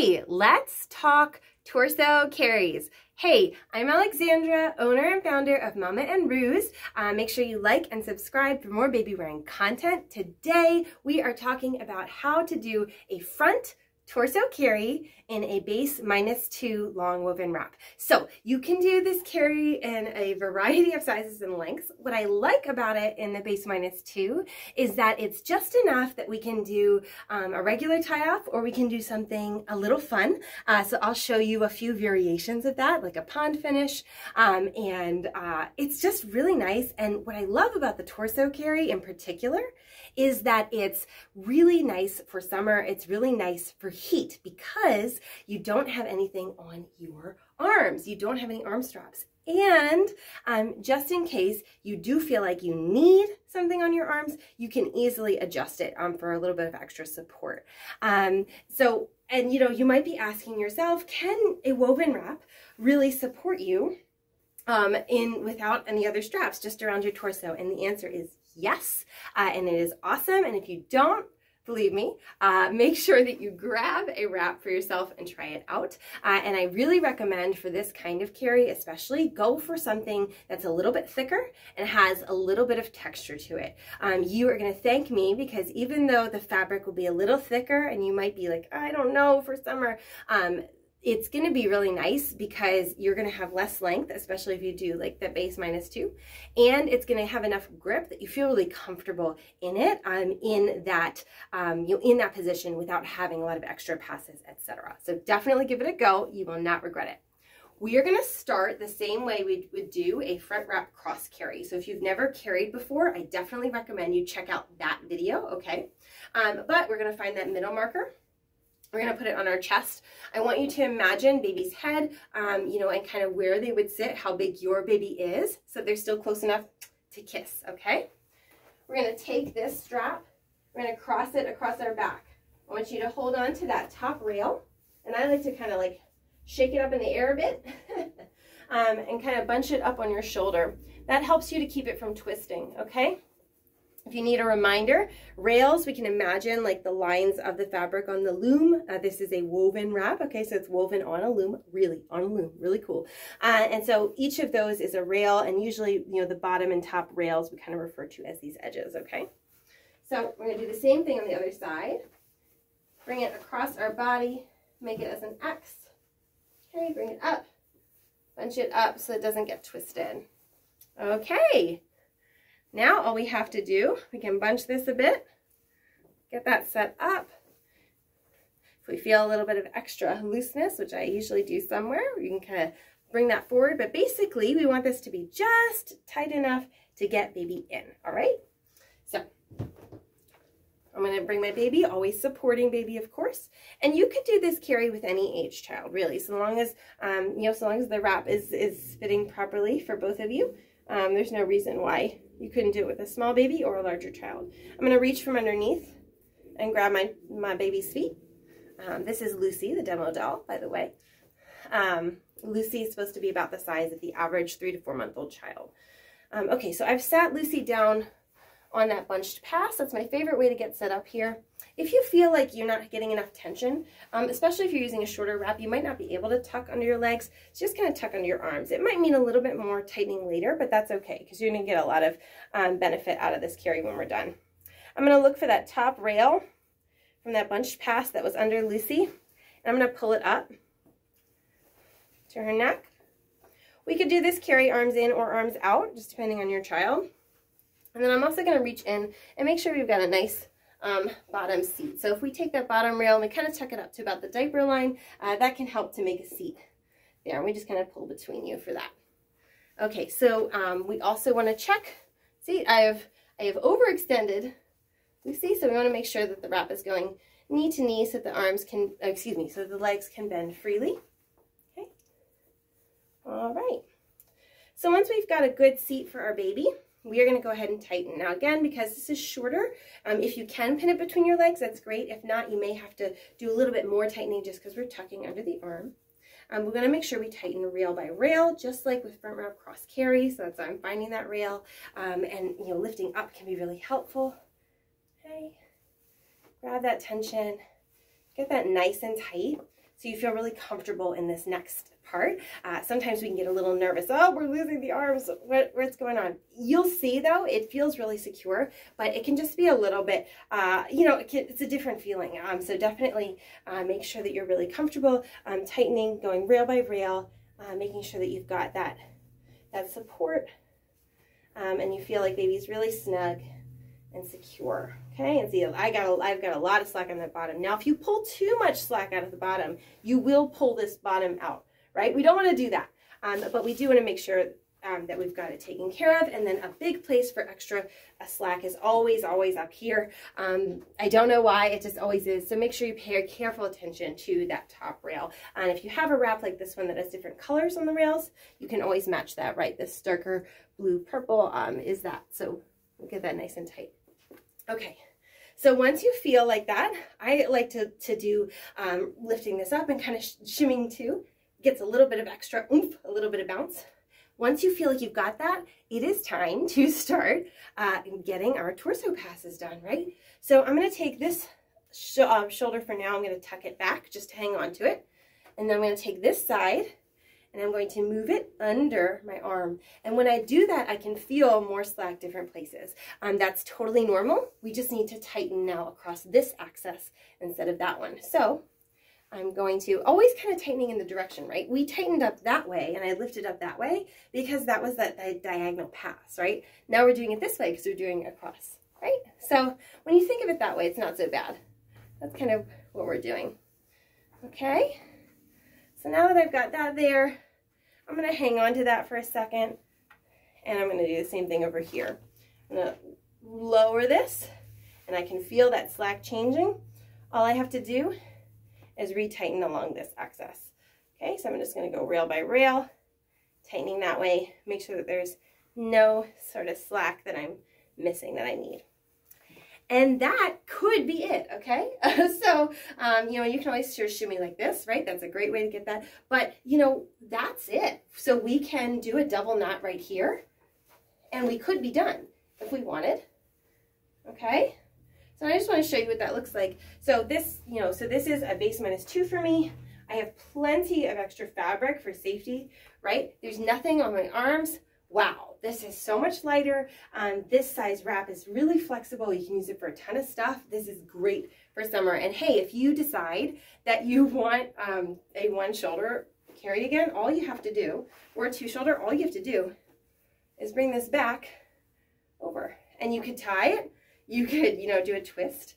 Okay, let's talk torso carries. Hey, I'm Alexandra, owner and founder of Mama and Ruse. Make sure you like and subscribe for more baby wearing content. Today, we are talking about how to do a front torso carry in a base -2 long woven wrap. So you can do this carry in a variety of sizes and lengths. What I like about it in the base -2 is that it's just enough that we can do a regular tie-off, or we can do something a little fun. So I'll show you a few variations of that, like a pond finish, it's just really nice. And what I love about the torso carry in particular is that it's really nice for summer. It's really nice for heat because you don't have anything on your arms. You don't have any arm straps. And just in case you do feel like you need something on your arms, you can easily adjust it for a little bit of extra support. And you know, you might be asking yourself, can a woven wrap really support you without any other straps, just around your torso? And the answer is yes, and it is awesome. And if you don't believe me, make sure that you grab a wrap for yourself and try it out. And I really recommend for this kind of carry, especially, go for something that's a little bit thicker and has a little bit of texture to it. You are going to thank me, because even though the fabric will be a little thicker and you might be like, I don't know, for summer, it's going to be really nice because you're going to have less length, especially if you do like the base -2, and it's going to have enough grip that you feel really comfortable in it, in that position without having a lot of extra passes, etc. So definitely give it a go. You will not regret it. We are going to start the same way we would do a front wrap cross carry. So if you've never carried before, I definitely recommend you check out that video, okay? But we're going to find that middle marker. We're going to put it on our chest. I want you to imagine baby's head, you know, and kind of where they would sit, how big your baby is, so they're still close enough to kiss, okay? We're going to take this strap, we're going to cross it across our back. I want you to hold on to that top rail, and I like to kind of like shake it up in the air a bit, and kind of bunch it up on your shoulder. That helps you to keep it from twisting, okay? If you need a reminder, rails, we can imagine like the lines of the fabric on the loom. This is a woven wrap, okay, so it's woven on a loom, really cool. And so each of those is a rail, and usually, you know, the bottom and top rails we kind of refer to as these edges, okay? So we're going to do the same thing on the other side. Bring it across our body, make it as an X. Okay, bring it up, bunch it up so it doesn't get twisted. Okay. Now all we have to do, we can bunch this a bit, get that set up. If we feel a little bit of extra looseness, which I usually do somewhere, you can kind of bring that forward. But basically, we want this to be just tight enough to get baby in, all right? So I'm going to bring my baby, always supporting baby, of course. And you could do this carry with any age child, really, so long as, you know, so long as the wrap is fitting properly for both of you. There's no reason why you couldn't do it with a small baby or a larger child. I'm going to reach from underneath and grab my baby's feet. This is Lucy, the demo doll, by the way. Lucy is supposed to be about the size of the average 3 to 4 month old child. Okay, so I've sat Lucy down on that bunched pass. That's my favorite way to get set up here. If you feel like you're not getting enough tension, especially if you're using a shorter wrap, you might not be able to tuck under your legs. So just kind of tuck under your arms. It might mean a little bit more tightening later, but that's okay, because you're going to get a lot of benefit out of this carry when we're done. I'm going to look for that top rail from that bunched pass that was under Lucy, and I'm going to pull it up to her neck. We could do this carry arms in or arms out, just depending on your child. And then I'm also going to reach in and make sure we've got a nice bottom seat. So if we take that bottom rail and we kind of tuck it up to about the diaper line, that can help to make a seat there. And we just kind of pull between you for that. Okay, so we also want to check. See, I have overextended Lucy, so we want to make sure that the wrap is going knee to knee so that the arms can, so that the legs can bend freely. Okay. All right. So once we've got a good seat for our baby, we are going to go ahead and tighten. Now again, because this is shorter, if you can pin it between your legs, that's great. If not, you may have to do a little bit more tightening just because we're tucking under the arm. We're going to make sure we tighten rail by rail, just like with front wrap cross carry. So that's how I'm finding that rail. And you know, lifting up can be really helpful. Okay, grab that tension, get that nice and tight. so you feel really comfortable in this next part. Sometimes we can get a little nervous. Oh, we're losing the arms. What's going on? You'll see though, it feels really secure, but it can just be a little bit, you know, it's a different feeling. So definitely make sure that you're really comfortable, tightening, going rail by rail, making sure that you've got that support, and you feel like baby's really snug and secure. Okay, and see, I've got a lot of slack on that bottom. Now, if you pull too much slack out of the bottom, you will pull this bottom out, right? We don't want to do that, but we do want to make sure that we've got it taken care of. And then a big place for extra slack is always up here. I don't know why, it just always is. So make sure you pay careful attention to that top rail. And if you have a wrap like this one that has different colors on the rails, you can always match that, right? This darker blue purple is that. So we'll get that nice and tight. Okay, so once you feel like that, I like to do lifting this up and kind of shimming too. Gets a little bit of extra oomph, a little bit of bounce. Once you feel like you've got that, it is time to start getting our torso passes done, right? So I'm going to take this shoulder for now. I'm going to tuck it back just to hang on to it. And then I'm going to take this side and I'm going to move it under my arm. And when I do that, I can feel more slack different places. That's totally normal. We just need to tighten now across this axis instead of that one. So I'm going to always kind of tightening in the direction, right? We tightened up that way and I lifted up that way because that was that diagonal pass, right? Now we're doing it this way because we're doing it across, right? So when you think of it that way, it's not so bad. That's kind of what we're doing. Okay. So now that I've got that there, I'm going to hang on to that for a second, and I'm going to do the same thing over here. I'm going to lower this, and I can feel that slack changing. All I have to do is retighten along this axis. Okay, so I'm just going to go rail by rail, tightening that way, make sure that there's no sort of slack that I'm missing that I need. And that could be it, okay? So, you know, you can always shimmy like this, right? That's a great way to get that. But, you know, that's it. So we can do a double knot right here, and we could be done if we wanted, okay? So I just want to show you what that looks like. So this, you know, so this is a base -2 for me. I have plenty of extra fabric for safety, right? There's nothing on my arms. Wow, this is so much lighter. This size wrap is really flexible. You can use it for a ton of stuff. This is great for summer. And hey, if you decide that you want a one shoulder carried again, all you have to do, or a two shoulder, all you have to do is bring this back over. And you could tie it. You could, you know, do a twist,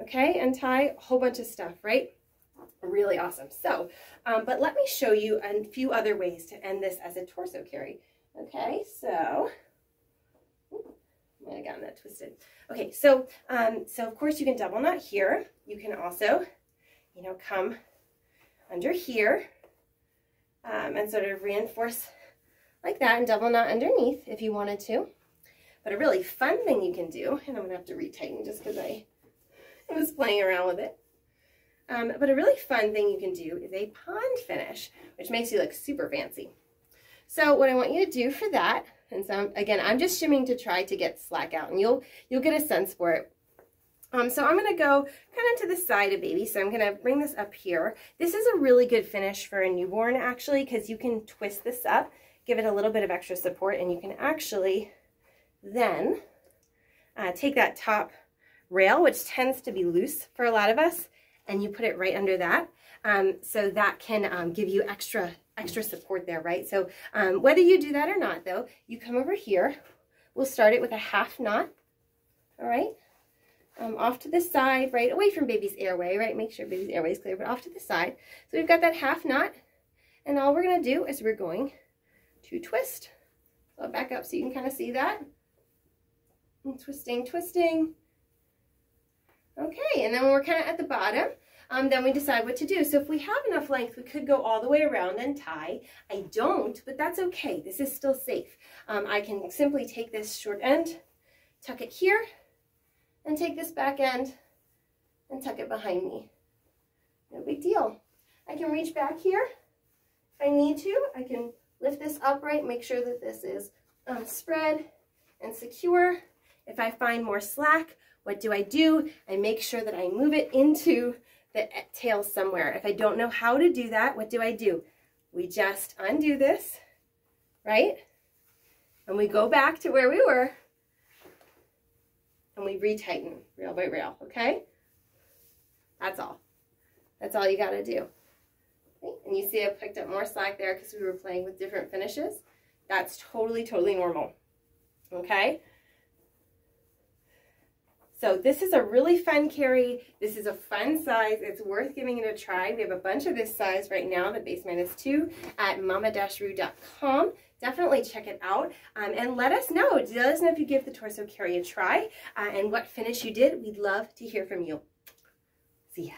okay, and tie a whole bunch of stuff, right? Really awesome. So, but let me show you a few other ways to end this as a torso carry. Okay, so I might have gotten that twisted. Okay, so so of course you can double knot here. You can also, you know, come under here and sort of reinforce like that and double knot underneath if you wanted to. But a really fun thing you can do, and I'm gonna have to retighten just because I was playing around with it. But a really fun thing you can do is a pond finish, which makes you look super fancy. So what I want you to do for that, and so again, I'm just shimming to try to get slack out, and you'll get a sense for it. So I'm going to go kind of to the side of baby, so I'm going to bring this up here. This is a really good finish for a newborn, actually, because you can twist this up, give it a little bit of extra support, and you can actually then take that top rail, which tends to be loose for a lot of us, and you put it right under that. So that can give you extra support there, right? So whether you do that or not, though, you come over here. We'll start it with a half knot, all right? Off to the side, right, away from baby's airway, right? Make sure baby's airway is clear, but off to the side. So we've got that half knot, and all we're going to do is we're going to twist. So I'll back up so you can kind of see that. And twisting, twisting. Okay, and then when we're kind of at the bottom, then we decide what to do. So if we have enough length, we could go all the way around and tie. I don't, but that's okay. This is still safe. I can simply take this short end, tuck it here, and take this back end and tuck it behind me. No big deal. I can reach back here if I need to. I can lift this upright, make sure that this is spread and secure. If I find more slack, what do? I make sure that I move it into the tail somewhere. If I don't know how to do that, what do? We just undo this, right? And we go back to where we were, and we retighten rail by rail, okay? That's all. That's all you gotta do. Okay? And you see I picked up more slack there because we were playing with different finishes. That's totally, totally normal, okay? So this is a really fun carry. This is a fun size. It's worth giving it a try. We have a bunch of this size right now, the base -2 at mama-roo.com. Definitely check it out and let us know. Let us know if you give the torso carry a try and what finish you did. We'd love to hear from you. See ya.